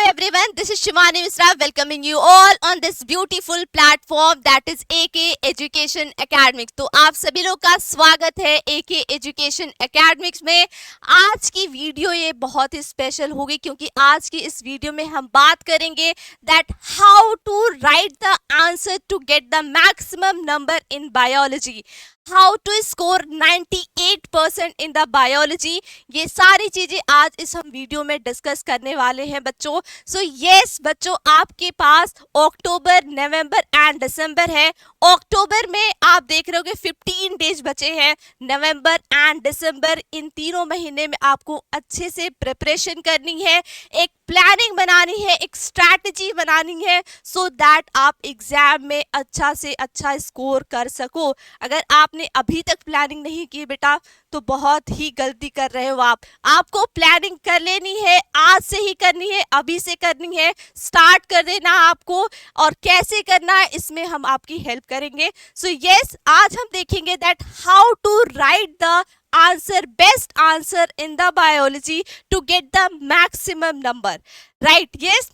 everyone, this is Shivani Misra welcoming you all on this beautiful platform that is AK Education Academics। तो आप सभी लोग का स्वागत है AK Education Academics में। आज की वीडियो ये बहुत ही स्पेशल होगी क्योंकि आज की इस वीडियो में हम बात करेंगे that how to write the answer to get the maximum number in biology, how to score 98% in the biology। ये सारी चीजें आज इस हम वीडियो में डिस्कस करने वाले हैं बच्चों। सो यस बच्चों, आपके पास अक्टूबर, नवंबर एंड दिसंबर है। अक्टूबर में आप देख रहे होगे 15 डेज बचे हैं। नवंबर एंड दिसंबर, इन तीनों महीने में आपको अच्छे से प्रिपरेशन करनी है, एक प्लानिंग बनानी है, एक स्ट्रैटेजी बनानी है सो दैट आप एग्जाम में अच्छा से अच्छा स्कोर कर सको। अगर आपने अभी तक प्लानिंग नहीं की बेटा तो बहुत ही गलती कर रहे हो आप। आपको प्लानिंग कर लेनी है, आज से ही करनी है, अभी से करनी है, स्टार्ट कर देना आपको। और कैसे करना है इसमें हम आपकी हेल्प करेंगे। सो यस, आज हम देखेंगे that how to write the answer, best answer in the biology to get the maximum number, right? Yes,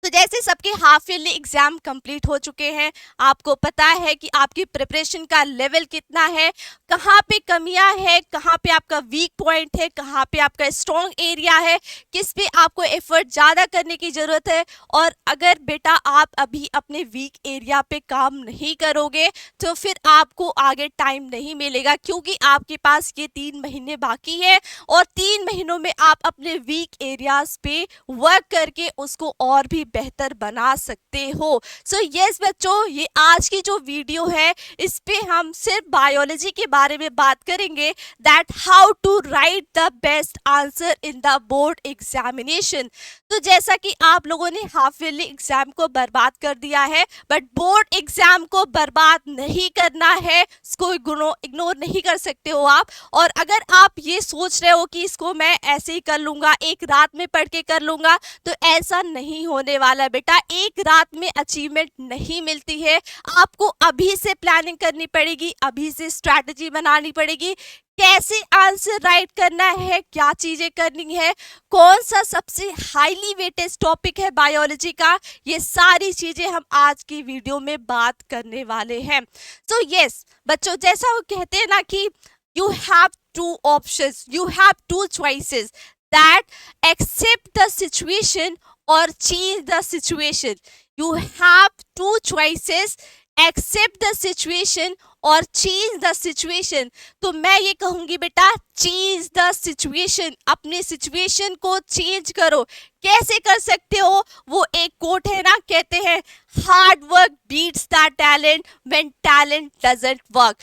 तो जैसे सबके हाफ ईयरली एग्जाम कंप्लीट हो चुके हैं, आपको पता है कि आपकी प्रिपरेशन का लेवल कितना है, कहाँ पे कमियां है, कहाँ पे आपका वीक पॉइंट है, कहाँ पे आपका स्ट्रॉन्ग एरिया है, किस पे आपको एफर्ट ज़्यादा करने की ज़रूरत है। और अगर बेटा आप अभी अपने वीक एरिया पे काम नहीं करोगे तो फिर आपको आगे टाइम नहीं मिलेगा क्योंकि आपके पास ये 3 महीने बाकी है और 3 महीनों में आप अपने वीक एरियाज पे वर्क करके उसको और भी बेहतर बना सकते हो। सो यस बच्चों, ये आज की जो वीडियो है इस पे हम सिर्फ बायोलॉजी के बारे में बात करेंगे that how to write the best answer in the board examination. तो जैसा कि आप लोगों ने हाफ ईयरली एग्जाम को बर्बाद कर दिया है, बट बोर्ड एग्जाम को बर्बाद नहीं करना है, इसको इग्नोर नहीं कर सकते हो आप। और अगर आप ये सोच रहे हो कि इसको मैं ऐसे ही कर लूंगा, एक रात में पढ़ के कर लूंगा, तो ऐसा नहीं होने वाला बेटा। एक रात में अचीवमेंट नहीं मिलती है, आपको अभी से प्लानिंग करनी पड़ेगी, अभी से स्ट्रैटेजी बनानी पड़ेगी। कैसे आंसर राइट करना है, क्या चीजें करनी है, कौन सा सबसे हाईली वेटेज टॉपिक है बायोलॉजी का, ये सारी चीजें हम आज की वीडियो में बात करने वाले हैं। सो यस बच्चों, जैसा वो कहते हैं ना कि you have 2 options, you have 2 choices that accept the situation or change the situation. You have 2 choices, accept the situation और चेंज द सिचुएशन। तो मैं ये कहूंगी बेटा चेंज द सिचुएशन, अपने सिचुएशन को चेंज करो। कैसे कर सकते हो? वो एक कोट है ना, कहते हैं hard work beats the talent when talent doesn't work.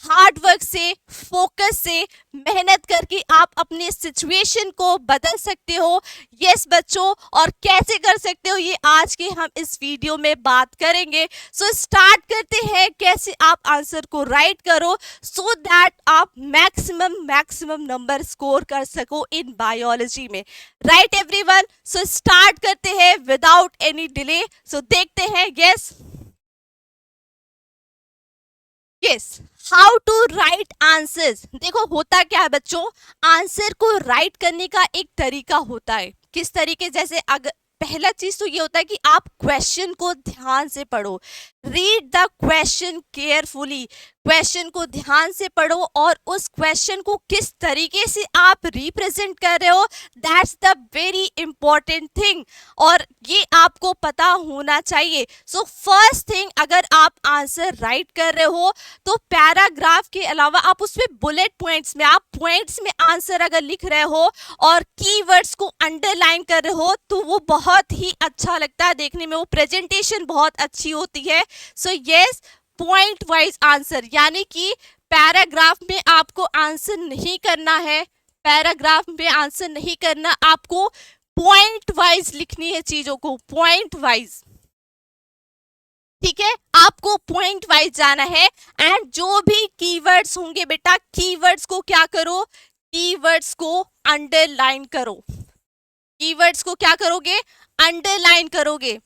Hard work से, फोकस से, मेहनत करके आप अपने सिचुएशन को बदल सकते हो। यस बच्चों, और कैसे कर सकते हो ये आज के हम इस वीडियो में बात करेंगे। सो स्टार्ट करते हैं कैसे आप आंसर को राइट करो सो दैट आप मैक्सिमम नंबर स्कोर कर सको इन बायोलॉजी में। राइट एवरीवन, सो स्टार्ट करते हैं विदाउट एनी डिले। सो देखते हैं yes how to write answers. देखो होता क्या है बच्चों, आंसर को राइट करने का एक तरीका होता है। किस तरीके? जैसे अगर पहला चीज तो ये होता है कि आप क्वेश्चन को ध्यान से पढ़ो, read the question carefully. Question को ध्यान से पढ़ो और उस क्वेश्चन को किस तरीके से आप रिप्रेजेंट कर रहे हो, that's the very important thing, और ये आपको पता होना चाहिए। सो फर्स्ट थिंग, अगर आप आंसर राइट कर रहे हो तो पैराग्राफ के अलावा आप उसमें बुलेट पॉइंट्स में, आप पॉइंट्स में आंसर अगर लिख रहे हो और कीवर्ड्स को अंडरलाइन कर रहे हो तो वो बहुत ही अच्छा लगता है देखने में, वो प्रेजेंटेशन बहुत अच्छी होती है। So yes, point wise answer, यानी कि पैराग्राफ में आपको आंसर नहीं करना है, पैराग्राफ में आंसर नहीं करना, आपको पॉइंट वाइज लिखनी है चीजों को, पॉइंट वाइज। ठीक है, आपको पॉइंट वाइज जाना है। एंड जो भी कीवर्ड्स होंगे बेटा, कीवर्ड्स को क्या करो, कीवर्ड्स को अंडरलाइन करो। कीवर्ड्स को क्या करोगे? अंडरलाइन करोगे।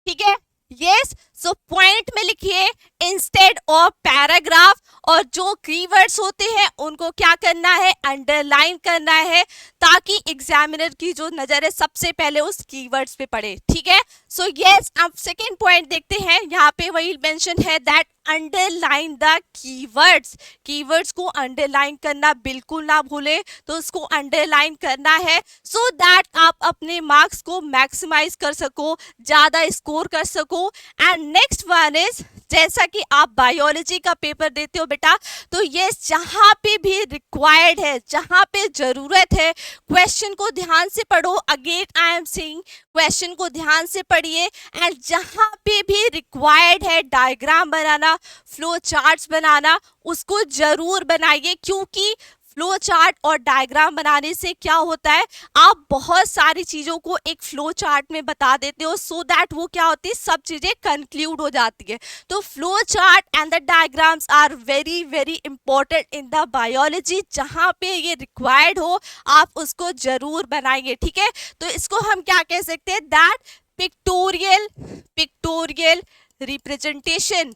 ठीक है, यस। सो पॉइंट में लिखिए इंस्टेड ऑफ पैराग्राफ, और जो कीवर्ड्स होते हैं उनको क्या करना है, अंडरलाइन करना है, ताकि एग्जामिनर की जो नजर है सबसे पहले उस कीवर्ड्स पे पड़े, ठीक है। सो यस, अब सेकेंड पॉइंट देखते हैं। यहाँ पे वही मेंशन है that underline the keywords, keywords को अंडरलाइन करना बिल्कुल ना भूले, तो उसको अंडरलाइन करना है सो दैट आप अपने मार्क्स को मैक्सिमाइज कर सको, ज्यादा स्कोर कर सको। एंड नेक्स्ट वन इज, जैसा कि आप बायोलॉजी का पेपर देते हो बेटा, तो ये जहां पे भी रिक्वायर्ड है, जहां पे जरूरत है, क्वेश्चन को ध्यान से पढ़ो। Again I am saying, question को ध्यान से पढ़िए। एंड जहां पे भी रिक्वायर्ड है डायग्राम बनाना, फ्लो चार्ट्स बनाना, उसको जरूर बनाइए, क्योंकि फ्लो चार्ट और डायग्राम बनाने से क्या होता है, आप बहुत सारी चीजों को एक फ्लो चार्ट में बता देते हो, सो दैट वो क्या होती है, सब चीजें कंक्लूड हो जाती है। तो flow chart and the diagrams are very very important in the biology. जहां पे ये रिक्वायर्ड हो आप उसको जरूर बनाएंगे, ठीक है। तो इसको हम क्या कह सकते हैं, दैट पिक्टोरियल रिप्रेजेंटेशन,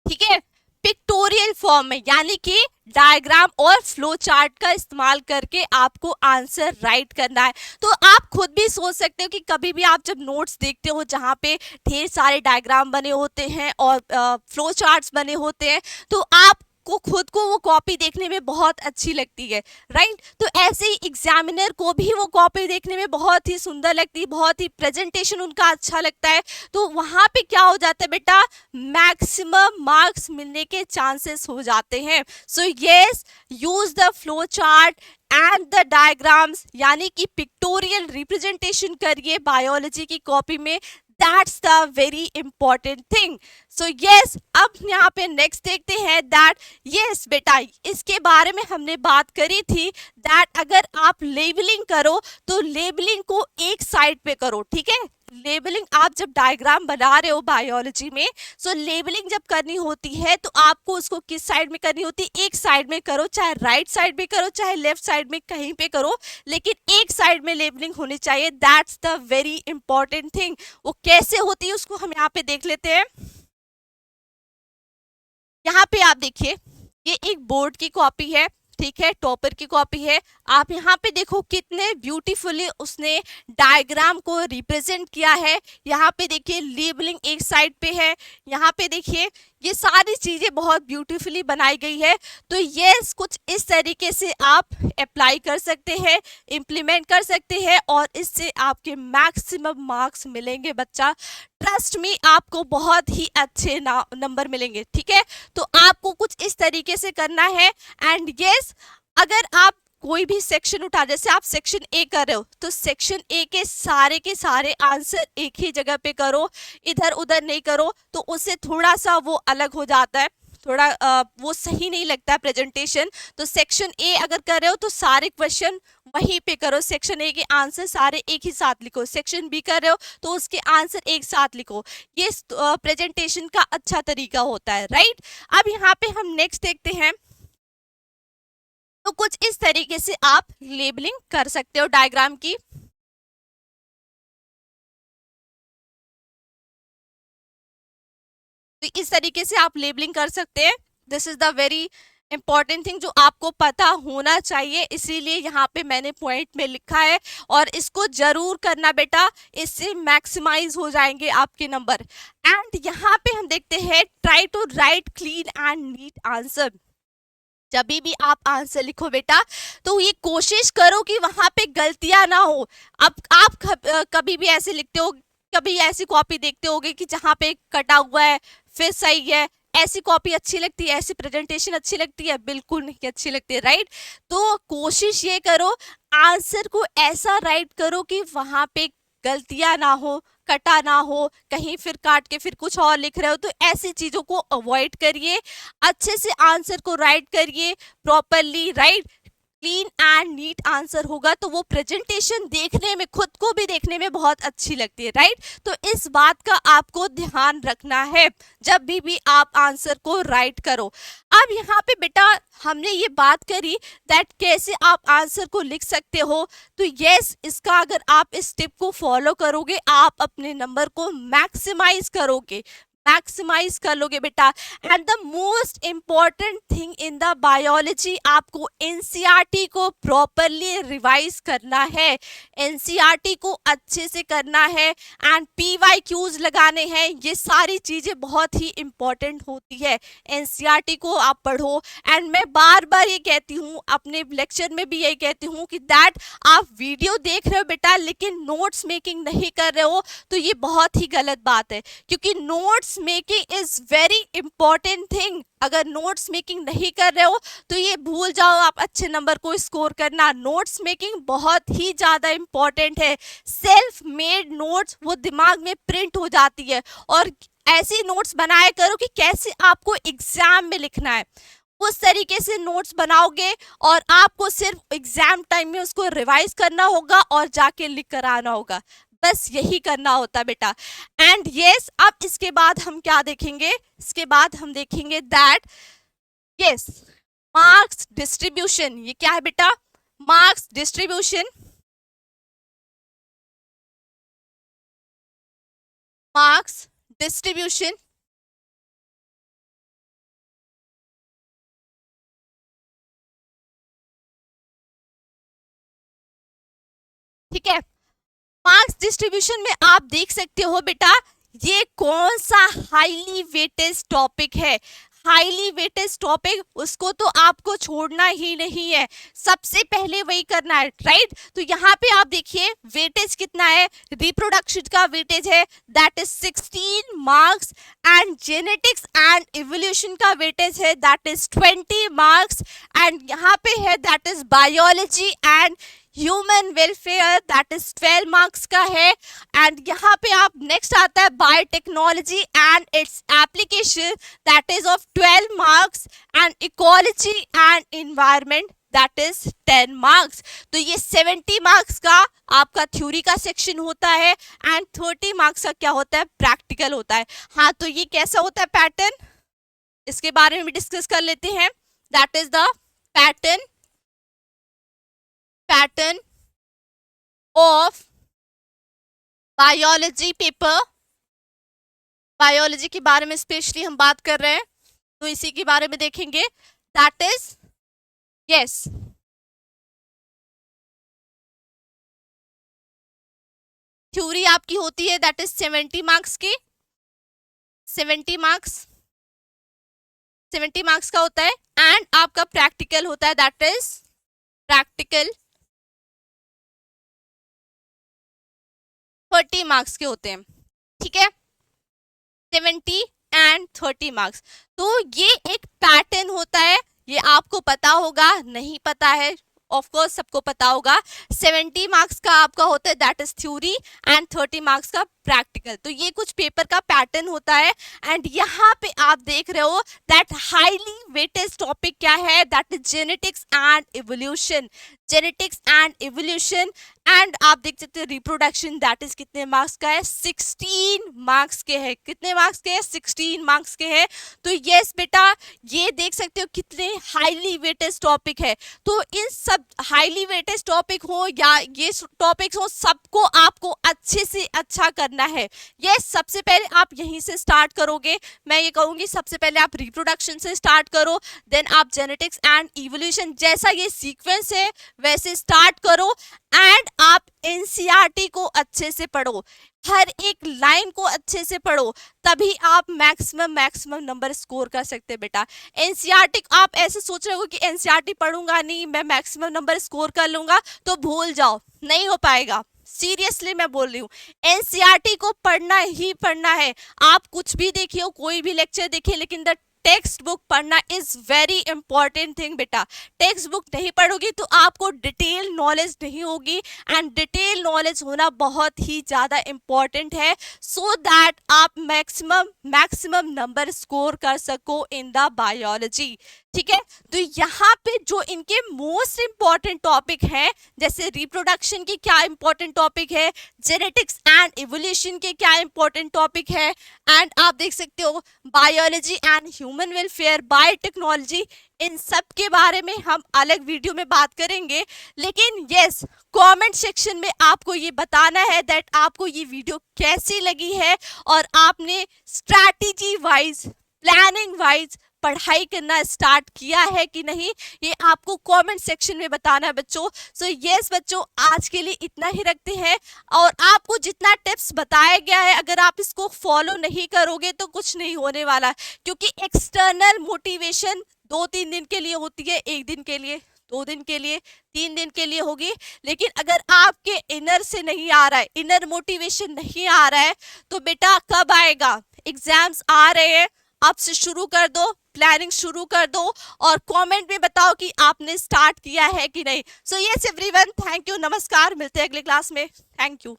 ठीक है, पिक्टोरियल फॉर्म में, यानी कि डायग्राम और फ्लो चार्ट का इस्तेमाल करके आपको आंसर राइट करना है। तो आप खुद भी सोच सकते हो कि कभी भी आप जब नोट्स देखते हो जहाँ पे ढेर सारे डायग्राम बने होते हैं और फ्लो चार्ट्स बने होते हैं, तो आप को खुद को वो कॉपी देखने में बहुत अच्छी लगती है, राइट। तो ऐसे ही एग्जामिनर को भी वो कॉपी देखने में बहुत ही सुंदर लगती है, बहुत ही प्रेजेंटेशन उनका अच्छा लगता है। तो वहां पे क्या हो जाता है बेटा, मैक्सिमम मार्क्स मिलने के चांसेस हो जाते हैं। So yes, use the flow chart and the diagrams, यानी कि पिक्टोरियल रिप्रेजेंटेशन करिए बायोलॉजी की कॉपी में। That's the very important thing. So yes, अब यहाँ पे नेक्स्ट देखते हैं that yes बेटा, इसके बारे में हमने बात करी थी that अगर आप लेबलिंग करो तो लेबलिंग को एक साइड पे करो, ठीक है। लेबलिंग आप जब डायग्राम बना रहे हो बायोलॉजी में, सो लेबलिंग जब करनी होती है तो आपको उसको किस साइड में करनी होती है, एक साइड में करो, चाहे राइट साइड में करो, चाहे लेफ्ट साइड में, कहीं पे करो, लेकिन एक साइड में लेबलिंग होनी चाहिए। That's the very important thing. वो कैसे होती है उसको हम यहाँ पे देख लेते हैं। यहाँ पे आप देखिए, ये एक बोर्ड की कॉपी है, ठीक है, टॉपर की कॉपी है। आप यहाँ पे देखो कितने ब्यूटीफुली उसने डायग्राम को रिप्रेजेंट किया है। यहाँ पे देखिए लेबलिंग एक साइड पे है, यहाँ पे देखिए ये सारी चीजें बहुत ब्यूटीफुली बनाई गई है। तो ये कुछ इस तरीके से आप अप्लाई कर सकते हैं, इम्प्लीमेंट कर सकते हैं, और इससे आपके मैक्सिमम मार्क्स मिलेंगे बच्चा। ट्रस्ट में आपको बहुत ही अच्छे नंबर मिलेंगे, ठीक है। तो आपको कुछ इस तरीके से करना है। एंड यस, अगर आप कोई भी सेक्शन उठा, जैसे आप सेक्शन ए कर रहे हो, तो सेक्शन ए के सारे आंसर एक ही जगह पे करो, इधर उधर नहीं करो, तो उससे थोड़ा सा वो अलग हो जाता है, थोड़ा वो सही नहीं लगता है प्रेजेंटेशन। तो सेक्शन ए अगर कर रहे हो तो सारे क्वेश्चन वहीं पे करो, सेक्शन ए के आंसर सारे एक ही साथ लिखो। सेक्शन बी कर रहे हो तो उसके आंसर एक साथ लिखो। ये प्रेजेंटेशन का अच्छा तरीका होता है, राइट। अब यहाँ पे हम नेक्स्ट देखते हैं। तो कुछ इस तरीके से आप लेबलिंग कर सकते हो डायग्राम की। तो इस तरीके से आप लेबलिंग कर सकते हैं। This is the very important thing जो आपको पता होना चाहिए, इसीलिए यहाँ पे मैंने पॉइंट में लिखा है, और इसको जरूर करना बेटा, इससे मैक्सिमाइज हो जाएंगे आपके नंबर। एंड यहाँ पे हम देखते हैं, try to write clean and neat answer. जब भी आप आंसर लिखो बेटा, तो ये कोशिश करो कि वहां पे गलतियां ना हो। अब आप कभी भी ऐसे लिखते हो, कभी ऐसी कॉपी देखते होगे कि जहाँ पे कटा हुआ है फिर सही है, ऐसी कॉपी अच्छी लगती है, ऐसी प्रेजेंटेशन अच्छी लगती है? बिल्कुल नहीं अच्छी लगती है, राइट। तो कोशिश ये करो, आंसर को ऐसा राइट करो कि वहां पे गलतियां ना हो, कटा ना हो, कहीं फिर काट के फिर कुछ और लिख रहे हो, तो ऐसी चीजों को अवॉइड करिए। अच्छे से आंसर को राइट करिए properly, right. Clean and neat answer होगा तो वो प्रेजेंटेशन देखने में, खुद को भी देखने में बहुत अच्छी लगती है, राइट। तो इस बात का आपको ध्यान रखना है जब भी आप आंसर को राइट करो। अब यहाँ पे बेटा हमने ये बात करी दैट कैसे आप आंसर को लिख सकते हो, तो यस इसका अगर आप इस टिप को फॉलो करोगे आप अपने नंबर को मैक्सिमाइज करोगे, मैक्सिमाइज कर लोगे बेटा। And the most important thing in the biology, आपको एनसीईआरटी को प्रॉपरली रिवाइज करना है, एनसीईआरटी को अच्छे से करना है एंड पीवाईक्यूज लगाने हैं। ये सारी चीजें बहुत ही इंपॉर्टेंट होती है, एनसीईआरटी को आप पढ़ो। एंड मैं बार बार ये कहती हूँ, अपने लेक्चर में भी यही कहती हूँ कि दैट आप वीडियो देख रहे हो बेटा लेकिन नोट्स मेकिंग नहीं कर रहे हो, तो ये बहुत ही गलत बात है, क्योंकि notes making is very important thing. अगर नोट्स मेकिंग नहीं कर रहे हो तो ये भूल जाओ आप अच्छे नंबर को स्कोर करना। नोट्स मेकिंग बहुत ही ज़्यादा इंपॉर्टेंट है। सेल्फ मेड नोट्स वो दिमाग में प्रिंट हो जाती है, और ऐसी नोट्स बनाया करो कि कैसे आपको एग्जाम में लिखना है, उस तरीके से नोट्स बनाओगे और आपको सिर्फ एग्जाम टाइम में उसको रिवाइज करना होगा और जाके लिख कर आना होगा। बस यही करना होता बेटा। एंड यस अब इसके बाद हम क्या देखेंगे, इसके बाद हम देखेंगे दैट यस मार्क्स डिस्ट्रीब्यूशन। ये क्या है बेटा, मार्क्स डिस्ट्रीब्यूशन। मार्क्स डिस्ट्रीब्यूशन ठीक है। मार्क्स डिस्ट्रीब्यूशन में आप देख सकते हो बेटा ये कौन सा हाईली वेटेज टॉपिक है। हाईली वेटेज टॉपिक उसको तो आपको छोड़ना ही नहीं है, सबसे पहले वही करना है, राइट। तो यहाँ पे आप देखिए वेटेज कितना है, रिप्रोडक्शन का वेटेज है that is 16 marks and genetics and evolution का वेटेज है दैट इज 20 मार्क्स एंड यहाँ पे है that is biology and human welfare that is 12 marks का है। एंड यहाँ पे आप नेक्स्ट आता है biotechnology and its application that is of 12 marks and ecology and environment that is 10 marks. तो ये 70 मार्क्स का आपका थ्योरी का सेक्शन होता है एंड 30 मार्क्स का क्या होता है, प्रैक्टिकल होता है। हाँ तो ये कैसा होता है पैटर्न, इसके बारे में भी डिस्कस कर लेते हैं। That is the pattern of biology paper. Biology के बारे में स्पेशली हम बात कर रहे हैं तो इसी के बारे में देखेंगे दैट इज यस थ्योरी आपकी होती है दैट इज 70 मार्क्स की, 70 मार्क्स का होता है एंड आपका प्रैक्टिकल होता है दैट इज प्रैक्टिकल 30 मार्क्स के होते हैं, ठीक है, 70 एंड 30 मार्क्स। तो ये एक पैटर्न होता है, ये आपको पता होगा, नहीं पता है ऑफ कोर्स सबको पता होगा। 70 मार्क्स का आपका होता है that is theory and 30 marks का प्रैक्टिकल। तो ये कुछ पेपर का पैटर्न होता है एंड यहाँ पे आप देख रहे हो दैट हाईली वेटेज टॉपिक क्या है that is genetics and evolution, genetics and evolution. And आप देख सकते हो रिप्रोडक्शन दैट इज कितने मार्क्स का है, 16 मार्क्स के है। कितने मार्क्स के है, 16 मार्क्स के है। तो यस बेटा ये देख सकते हो कितने हाईली वेटेज टॉपिक है। तो इन सब हाईली वेटेज टॉपिक हो या ये टॉपिक्स हो सबको आपको अच्छे से अच्छा करना है। यस सबसे पहले आप यहीं से स्टार्ट करोगे, मैं ये कहूँगी सबसे पहले आप रिप्रोडक्शन से स्टार्ट करो, देन आप जेनेटिक्स एंड इवोल्यूशन, जैसा ये सीक्वेंस है वैसे स्टार्ट करो एंड आप एनसीईआरटी को अच्छे से पढ़ो, हर एक लाइन को अच्छे से पढ़ो, तभी आप मैक्सिमम नंबर स्कोर कर सकते हैं बेटा। एनसीईआरटी आप ऐसे सोच रहे हो कि एनसीईआरटी पढ़ूंगा नहीं मैं मैक्सिमम नंबर स्कोर कर लूंगा, तो भूल जाओ, नहीं हो पाएगा। सीरियसली मैं बोल रही हूँ एनसीईआरटी को पढ़ना ही पढ़ना है। आप कुछ भी देखिए, कोई भी लेक्चर देखिए, लेकिन द टेक्स्ट बुक पढ़ना इज वेरी इंपॉर्टेंट थिंग बेटा। टेक्स्ट बुक नहीं पढ़ोगी तो आपको डिटेल नॉलेज नहीं होगी एंड डिटेल नॉलेज होना बहुत ही ज़्यादा इंपॉर्टेंट है सो दैट आप मैक्सिमम नंबर स्कोर कर सको इन द बायोलॉजी। ठीक है। तो यहाँ पे जो इनके मोस्ट इंपॉर्टेंट टॉपिक है, जैसे रिप्रोडक्शन के क्या इंपॉर्टेंट टॉपिक है, जेनेटिक्स एंड इवोल्यूशन के क्या इंपॉर्टेंट टॉपिक है, एंड आप देख सकते हो biology and human welfare, biotechnology, इन सब के बारे में हम अलग वीडियो में बात करेंगे। लेकिन यस, कमेंट सेक्शन में आपको ये बताना है दैट आपको ये वीडियो कैसी लगी है और आपने स्ट्रैटेजी वाइज, प्लानिंग वाइज पढ़ाई करना स्टार्ट किया है कि नहीं, ये आपको कमेंट सेक्शन में बताना है बच्चों। सो यस बच्चों, आज के लिए इतना ही रखते हैं। और आपको जितना टिप्स बताया गया है, अगर आप इसको फॉलो नहीं करोगे तो कुछ नहीं होने वाला, क्योंकि एक्सटर्नल मोटिवेशन 2-3 दिन के लिए होती है, 1 दिन के लिए, 2 दिन के लिए, 3 दिन के लिए होगी। लेकिन अगर आपके इनर से नहीं आ रहा है, इनर मोटिवेशन नहीं आ रहा है, तो बेटा कब आएगा? एग्जाम्स आ रहे हैं, अब से शुरू कर दो, प्लानिंग शुरू कर दो और कमेंट में बताओ कि आपने स्टार्ट किया है कि नहीं। So yes everyone, thank you, नमस्कार, मिलते हैं अगले क्लास में। Thank you.